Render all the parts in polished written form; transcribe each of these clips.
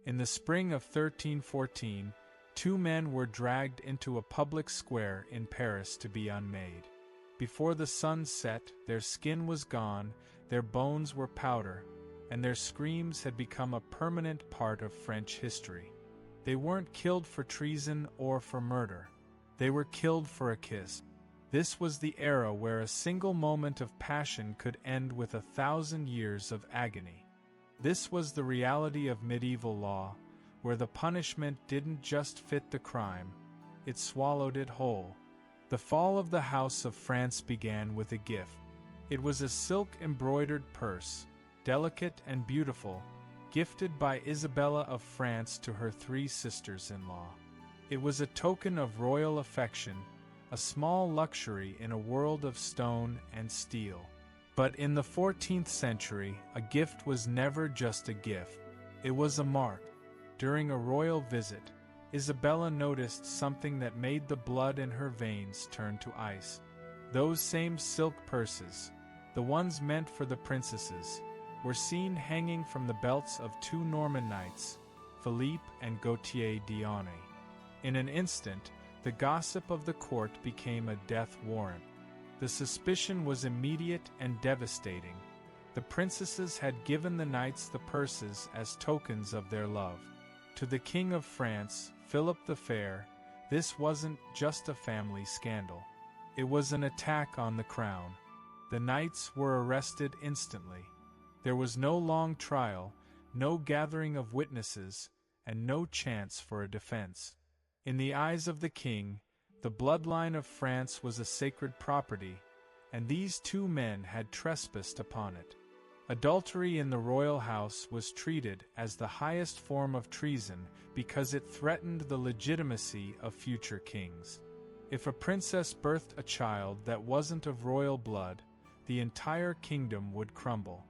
In the spring of 1314, two men were dragged into a public square in Paris to be unmade. Before the sun set, their skin was gone, their bones were powder, and their screams had become a permanent part of French history. They weren't killed for treason or for murder. They were killed for a kiss. This was the era where a single moment of passion could end with 1,000 years of agony. This was the reality of medieval law, where the punishment didn't just fit the crime, it swallowed it whole. The fall of the House of France began with a gift. It was a silk-embroidered purse, delicate and beautiful, gifted by Isabella of France to her three sisters-in-law. It was a token of royal affection, a small luxury in a world of stone and steel. But in the 14th century, a gift was never just a gift. It was a mark. During a royal visit, Isabella noticed something that made the blood in her veins turn to ice. Those same silk purses, the ones meant for the princesses, were seen hanging from the belts of two Norman knights, Philippe and Gautier d'Aunay. In an instant, the gossip of the court became a death warrant. The suspicion was immediate and devastating. The princesses had given the knights the purses as tokens of their love. To the King of France, Philip the Fair, this wasn't just a family scandal. It was an attack on the crown. The knights were arrested instantly. There was no long trial, no gathering of witnesses, and no chance for a defense. In the eyes of the king, the bloodline of France was a sacred property, and these two men had trespassed upon it. Adultery in the royal house was treated as the highest form of treason because it threatened the legitimacy of future kings. If a princess birthed a child that wasn't of royal blood, the entire kingdom would crumble.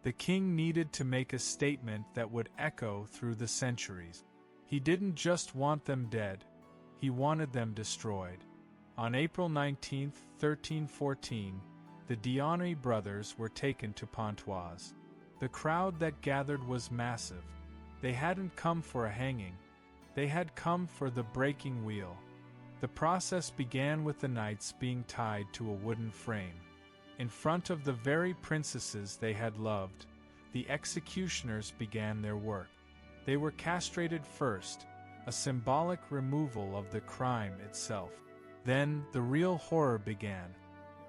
The king needed to make a statement that would echo through the centuries. He didn't just want them dead, he wanted them destroyed. On April 19, 1314, the d'Aunay brothers were taken to Pontoise. The crowd that gathered was massive. They hadn't come for a hanging. They had come for the breaking wheel. The process began with the knights being tied to a wooden frame. In front of the very princesses they had loved, the executioners began their work. They were castrated first, a symbolic removal of the crime itself. Then the real horror began.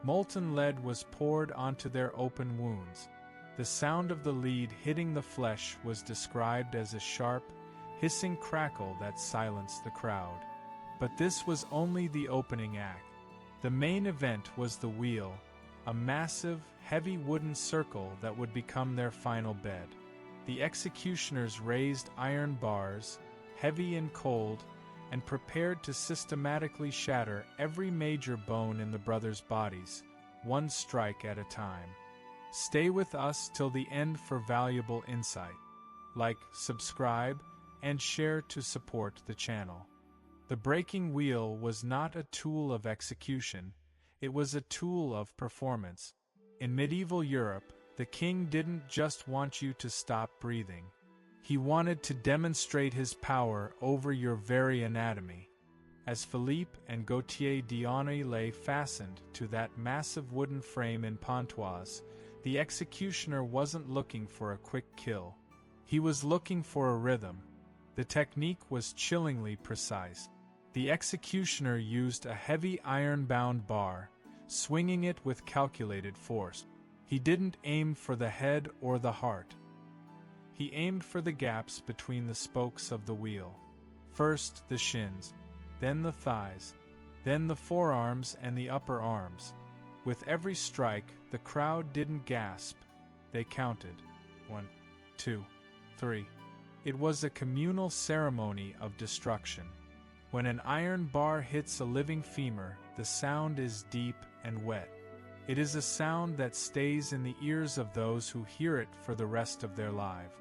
Molten lead was poured onto their open wounds. The sound of the lead hitting the flesh was described as a sharp, hissing crackle that silenced the crowd. But this was only the opening act. The main event was the wheel, a massive, heavy wooden circle that would become their final bed. The executioners raised iron bars, heavy and cold, and prepared to systematically shatter every major bone in the brothers' bodies, one strike at a time. Stay with us till the end for valuable insight. Like, subscribe, and share to support the channel. The breaking wheel was not a tool of execution, it was a tool of performance. In medieval Europe, the king didn't just want you to stop breathing. He wanted to demonstrate his power over your very anatomy. As Philippe and Gautier d'Aunay lay fastened to that massive wooden frame in Pontoise, the executioner wasn't looking for a quick kill. He was looking for a rhythm. The technique was chillingly precise. The executioner used a heavy iron-bound bar, swinging it with calculated force. He didn't aim for the head or the heart. He aimed for the gaps between the spokes of the wheel. First the shins, then the thighs, then the forearms and the upper arms. With every strike, the crowd didn't gasp. They counted. 1, 2, 3. It was a communal ceremony of destruction. When an iron bar hits a living femur, the sound is deep and wet. It is a sound that stays in the ears of those who hear it for the rest of their life.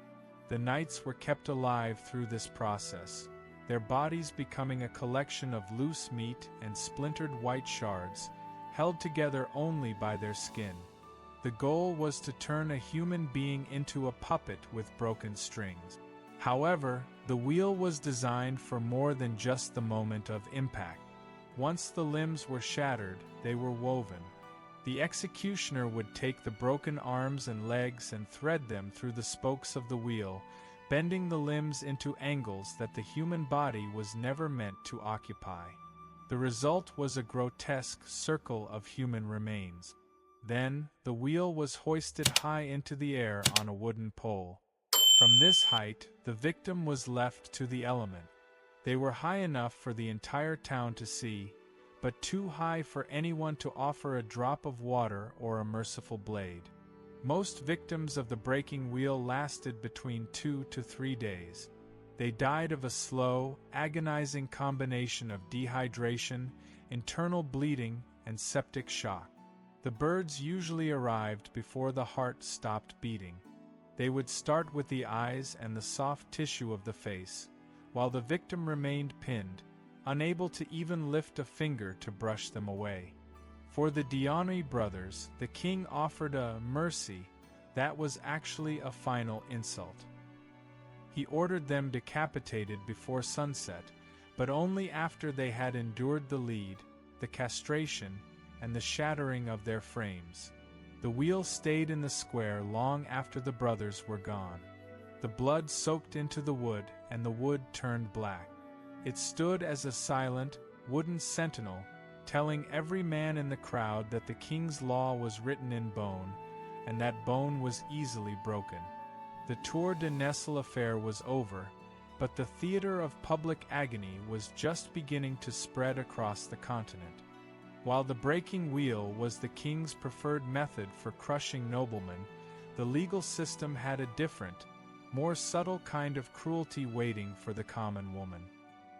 The knights were kept alive through this process, their bodies becoming a collection of loose meat and splintered white shards, held together only by their skin. The goal was to turn a human being into a puppet with broken strings. However, the wheel was designed for more than just the moment of impact. Once the limbs were shattered, they were woven. The executioner would take the broken arms and legs and thread them through the spokes of the wheel, bending the limbs into angles that the human body was never meant to occupy. The result was a grotesque circle of human remains. Then, the wheel was hoisted high into the air on a wooden pole. From this height, the victim was left to the element. They were high enough for the entire town to see, but too high for anyone to offer a drop of water or a merciful blade. Most victims of the breaking wheel lasted between 2 to 3 days. They died of a slow, agonizing combination of dehydration, internal bleeding, and septic shock. The birds usually arrived before the heart stopped beating. They would start with the eyes and the soft tissue of the face, while the victim remained pinned, unable to even lift a finger to brush them away. For the Diani brothers, the king offered a mercy that was actually a final insult. He ordered them decapitated before sunset, but only after they had endured the lead, the castration, and the shattering of their frames. The wheel stayed in the square long after the brothers were gone. The blood soaked into the wood, and the wood turned black. It stood as a silent, wooden sentinel, telling every man in the crowd that the king's law was written in bone, and that bone was easily broken. The Tour de Nesle affair was over, but the theater of public agony was just beginning to spread across the continent. While the breaking wheel was the king's preferred method for crushing noblemen, the legal system had a different, more subtle kind of cruelty waiting for the common woman.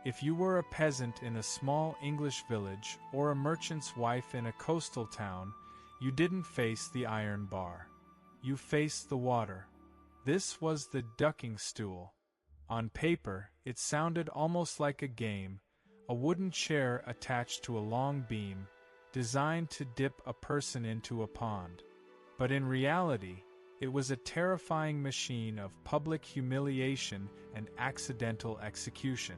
If you were a peasant in a small English village or a merchant's wife in a coastal town, you didn't face the iron bar. You faced the water. This was the ducking stool. On paper, it sounded almost like a game, a wooden chair attached to a long beam, designed to dip a person into a pond. But in reality, it was a terrifying machine of public humiliation and accidental execution.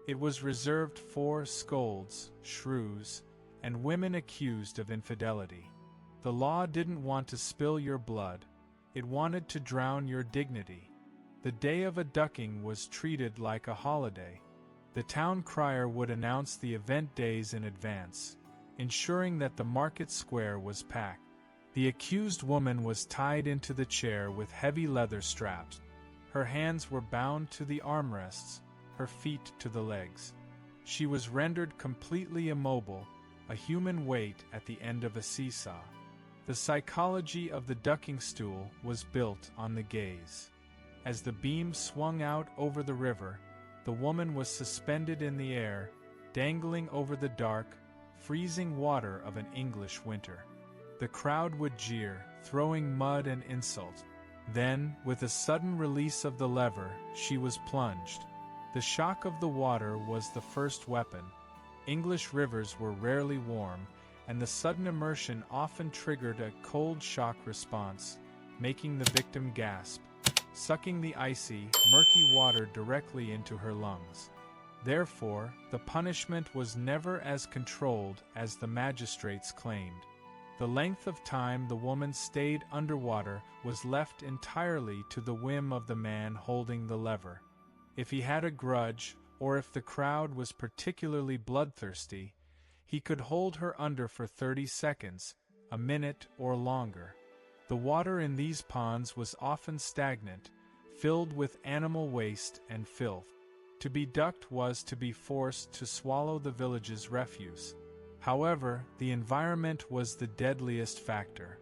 It was reserved for scolds, shrews, and women accused of infidelity. The law didn't want to spill your blood, it wanted to drown your dignity. The day of a ducking was treated like a holiday. The town crier would announce the event days in advance, ensuring that the market square was packed. The accused woman was tied into the chair with heavy leather straps. Her hands were bound to the armrests, her feet to the legs. She was rendered completely immobile, a human weight at the end of a seesaw. The psychology of the ducking stool was built on the gaze. As the beam swung out over the river, the woman was suspended in the air, dangling over the dark, freezing water of an English winter. The crowd would jeer, throwing mud and insult. Then, with a sudden release of the lever, she was plunged. The shock of the water was the first weapon. English rivers were rarely warm, and the sudden immersion often triggered a cold shock response, making the victim gasp, sucking the icy, murky water directly into her lungs. Therefore, the punishment was never as controlled as the magistrates claimed. The length of time the woman stayed underwater was left entirely to the whim of the man holding the lever. If he had a grudge, or if the crowd was particularly bloodthirsty, he could hold her under for 30 seconds, a minute or longer. The water in these ponds was often stagnant, filled with animal waste and filth. To be ducked was to be forced to swallow the village's refuse. However, the environment was the deadliest factor.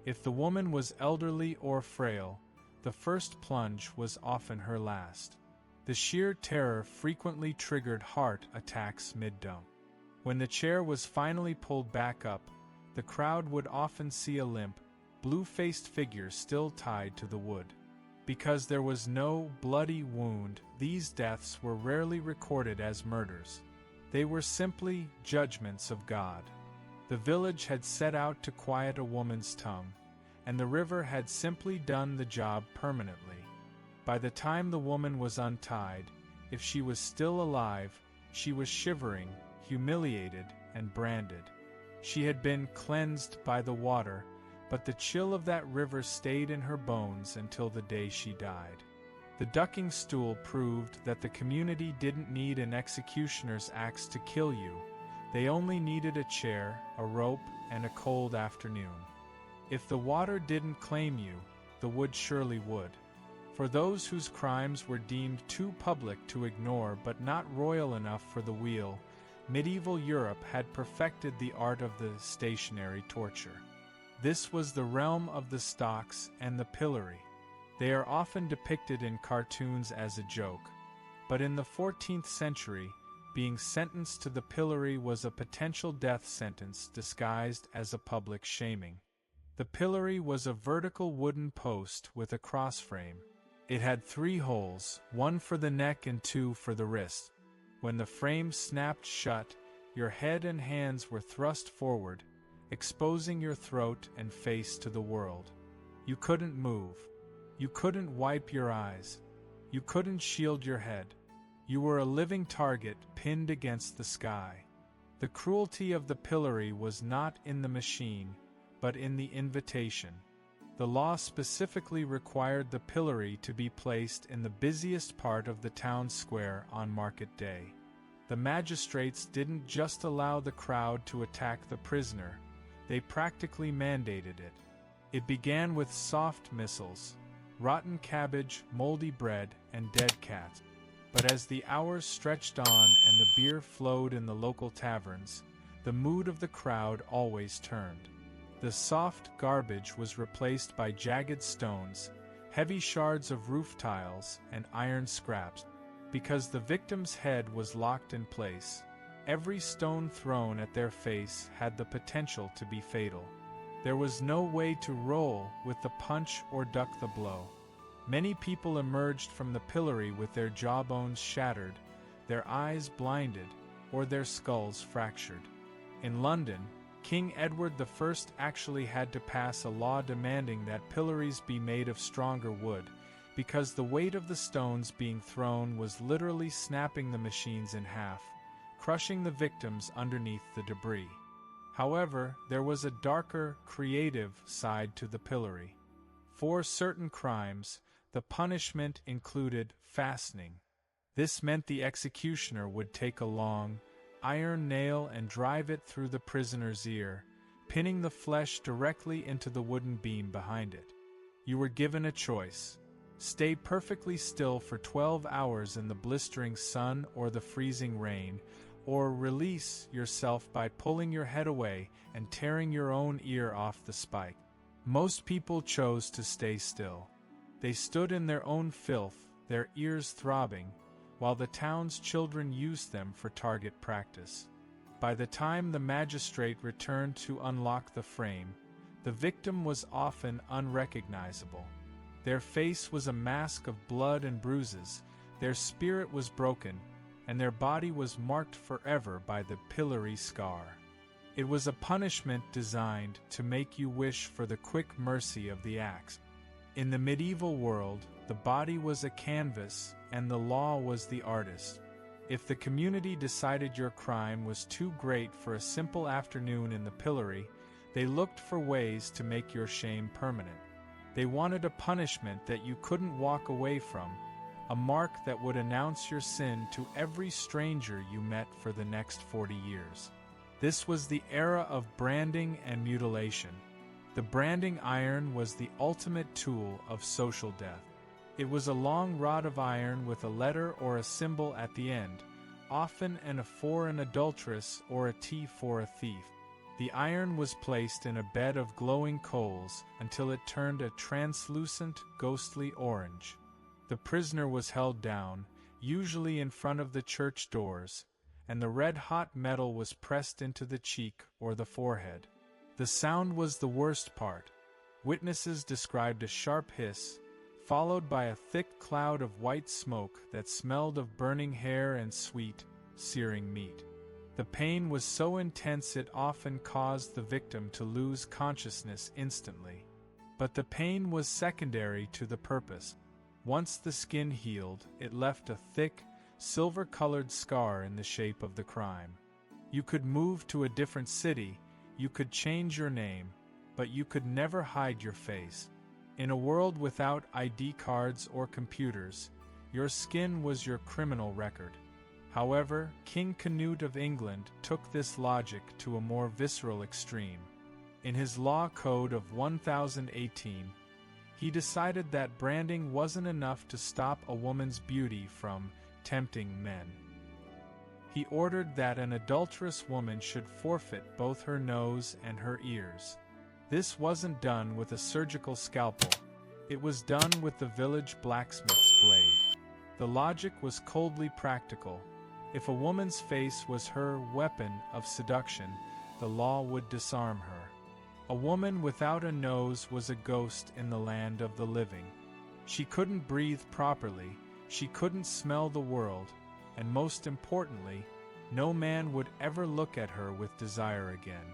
If the woman was elderly or frail, the first plunge was often her last. The sheer terror frequently triggered heart attacks mid-dump. When the chair was finally pulled back up, the crowd would often see a limp, blue-faced figure still tied to the wood. Because there was no bloody wound, these deaths were rarely recorded as murders. They were simply judgments of God. The village had set out to quiet a woman's tongue, and the river had simply done the job permanently. By the time the woman was untied, if she was still alive, she was shivering, humiliated, and branded. She had been cleansed by the water, but the chill of that river stayed in her bones until the day she died. The ducking stool proved that the community didn't need an executioner's axe to kill you. They only needed a chair, a rope, and a cold afternoon. If the water didn't claim you, the wood surely would. For those whose crimes were deemed too public to ignore but not royal enough for the wheel, medieval Europe had perfected the art of the stationary torture. This was the realm of the stocks and the pillory. They are often depicted in cartoons as a joke, but in the 14th century, being sentenced to the pillory was a potential death sentence disguised as a public shaming. The pillory was a vertical wooden post with a crossframe. It had 3 holes, 1 for the neck and 2 for the wrist. When the frame snapped shut, your head and hands were thrust forward, exposing your throat and face to the world. You couldn't move. You couldn't wipe your eyes. You couldn't shield your head. You were a living target pinned against the sky. The cruelty of the pillory was not in the machine, but in the invitation. The law specifically required the pillory to be placed in the busiest part of the town square on market day. The magistrates didn't just allow the crowd to attack the prisoner, they practically mandated it. It began with soft missiles, rotten cabbage, moldy bread, and dead cats. But as the hours stretched on and the beer flowed in the local taverns, the mood of the crowd always turned. The soft garbage was replaced by jagged stones, heavy shards of roof tiles, and iron scraps. Because the victim's head was locked in place, every stone thrown at their face had the potential to be fatal. There was no way to roll with the punch or duck the blow. Many people emerged from the pillory with their jawbones shattered, their eyes blinded, or their skulls fractured. In London, King Edward I actually had to pass a law demanding that pillories be made of stronger wood, because the weight of the stones being thrown was literally snapping the machines in half, crushing the victims underneath the debris. However, there was a darker, creative side to the pillory. For certain crimes, the punishment included fastening. This meant the executioner would take a long, iron nail and drive it through the prisoner's ear, pinning the flesh directly into the wooden beam behind it. You were given a choice: stay perfectly still for 12 hours in the blistering sun or the freezing rain, or release yourself by pulling your head away and tearing your own ear off the spike. Most people chose to stay still. They stood in their own filth, their ears throbbing, while the town's children used them for target practice. By the time the magistrate returned to unlock the frame, the victim was often unrecognizable. Their face was a mask of blood and bruises, their spirit was broken, and their body was marked forever by the pillory scar. It was a punishment designed to make you wish for the quick mercy of the axe. In the medieval world, the body was a canvas, and the law was the artist. If the community decided your crime was too great for a simple afternoon in the pillory, they looked for ways to make your shame permanent. They wanted a punishment that you couldn't walk away from, a mark that would announce your sin to every stranger you met for the next 40 years. This was the era of branding and mutilation. The branding iron was the ultimate tool of social death. It was a long rod of iron with a letter or a symbol at the end, often an F for an adulteress or a T for a thief. The iron was placed in a bed of glowing coals until it turned a translucent, ghostly orange. The prisoner was held down, usually in front of the church doors, and the red-hot metal was pressed into the cheek or the forehead. The sound was the worst part. Witnesses described a sharp hiss, followed by a thick cloud of white smoke that smelled of burning hair and sweet, searing meat. The pain was so intense it often caused the victim to lose consciousness instantly. But the pain was secondary to the purpose. Once the skin healed, it left a thick, silver-colored scar in the shape of the crime. You could move to a different city, you could change your name, but you could never hide your face. In a world without ID cards or computers, your skin was your criminal record. However, King Canute of England took this logic to a more visceral extreme. In his law code of 1018, he decided that branding wasn't enough to stop a woman's beauty from tempting men. He ordered that an adulterous woman should forfeit both her nose and her ears. This wasn't done with a surgical scalpel, it was done with the village blacksmith's blade. The logic was coldly practical. If a woman's face was her weapon of seduction, the law would disarm her. A woman without a nose was a ghost in the land of the living. She couldn't breathe properly, she couldn't smell the world, and most importantly, no man would ever look at her with desire again.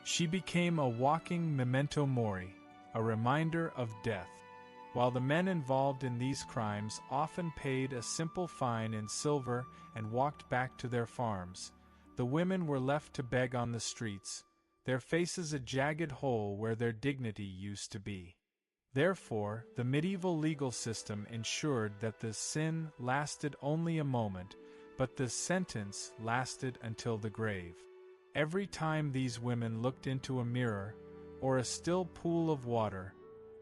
She became a walking memento mori, a reminder of death. While the men involved in these crimes often paid a simple fine in silver and walked back to their farms, the women were left to beg on the streets, their faces a jagged hole where their dignity used to be. Therefore, the medieval legal system ensured that the sin lasted only a moment, but the sentence lasted until the grave. Every time these women looked into a mirror, or a still pool of water,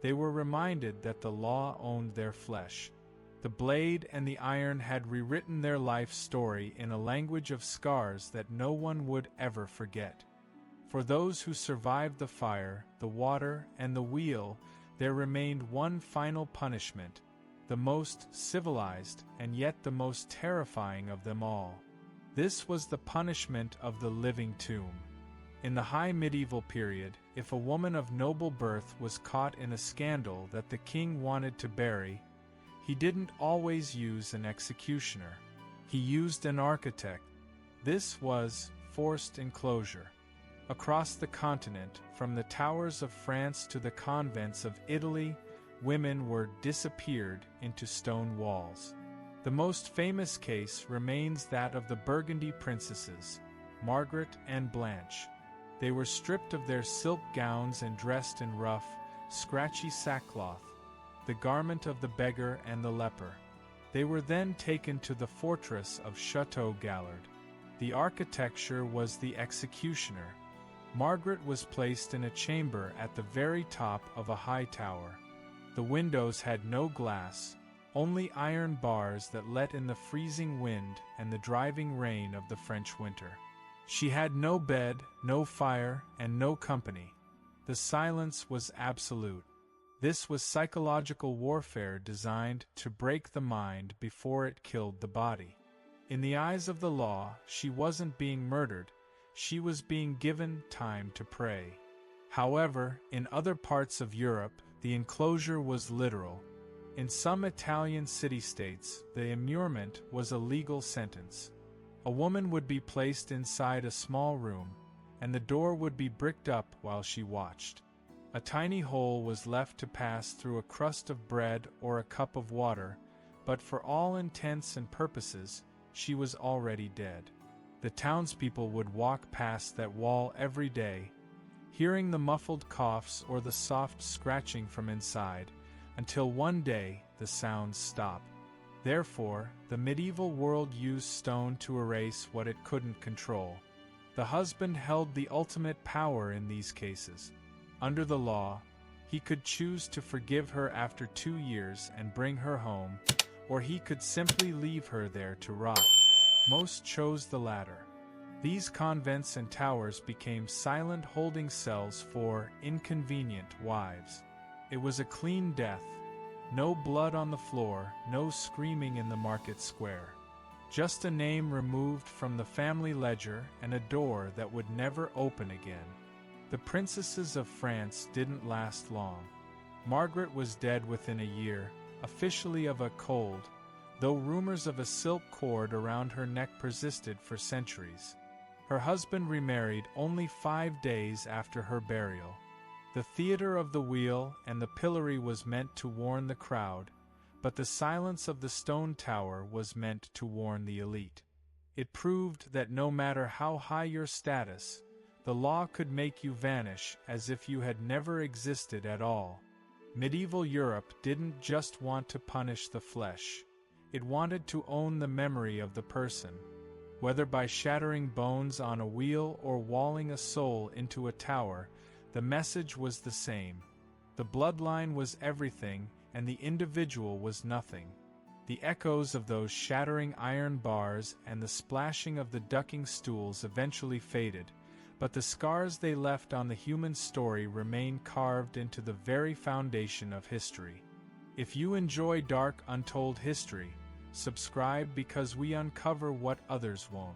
they were reminded that the law owned their flesh. The blade and the iron had rewritten their life story in a language of scars that no one would ever forget. For those who survived the fire, the water, and the wheel, there remained one final punishment, the most civilized and yet the most terrifying of them all. This was the punishment of the living tomb. In the high medieval period, if a woman of noble birth was caught in a scandal that the king wanted to bury, he didn't always use an executioner. He used an architect. This was forced enclosure. Across the continent, from the towers of France to the convents of Italy, women were disappeared into stone walls. The most famous case remains that of the Burgundy princesses, Margaret and Blanche. They were stripped of their silk gowns and dressed in rough, scratchy sackcloth, the garment of the beggar and the leper. They were then taken to the fortress of Chateau Gallard. The architecture was the executioner. Margaret was placed in a chamber at the very top of a high tower. The windows had no glass, only iron bars that let in the freezing wind and the driving rain of the French winter. She had no bed, no fire, and no company. The silence was absolute. This was psychological warfare designed to break the mind before it killed the body. In the eyes of the law, she wasn't being murdered, she was being given time to pray. However, in other parts of Europe, the enclosure was literal. In some Italian city-states, the immurement was a legal sentence. A woman would be placed inside a small room, and the door would be bricked up while she watched. A tiny hole was left to pass through a crust of bread or a cup of water, but for all intents and purposes, she was already dead. The townspeople would walk past that wall every day, hearing the muffled coughs or the soft scratching from inside, until one day the sounds stopped. Therefore, the medieval world used stone to erase what it couldn't control. The husband held the ultimate power in these cases. Under the law, he could choose to forgive her after 2 years and bring her home, or he could simply leave her there to rot. Most chose the latter. These convents and towers became silent holding cells for inconvenient wives. It was a clean death. No blood on the floor, no screaming in the market square. Just a name removed from the family ledger and a door that would never open again. The princesses of France didn't last long. Margaret was dead within a year, officially of a cold, though rumors of a silk cord around her neck persisted for centuries. Her husband remarried only 5 days after her burial. The theater of the wheel and the pillory was meant to warn the crowd, But the silence of the stone tower was meant to warn the elite. It proved that no matter how high your status, the law could make you vanish as if you had never existed at all. Medieval Europe didn't just want to punish the flesh. It wanted to own the memory of the person. Whether by shattering bones on a wheel or walling a soul into a tower, the message was the same. The bloodline was everything, and the individual was nothing. The echoes of those shattering iron bars and the splashing of the ducking stools eventually faded, but the scars they left on the human story remain carved into the very foundation of history. If you enjoy dark, untold history, subscribe because we uncover what others won't.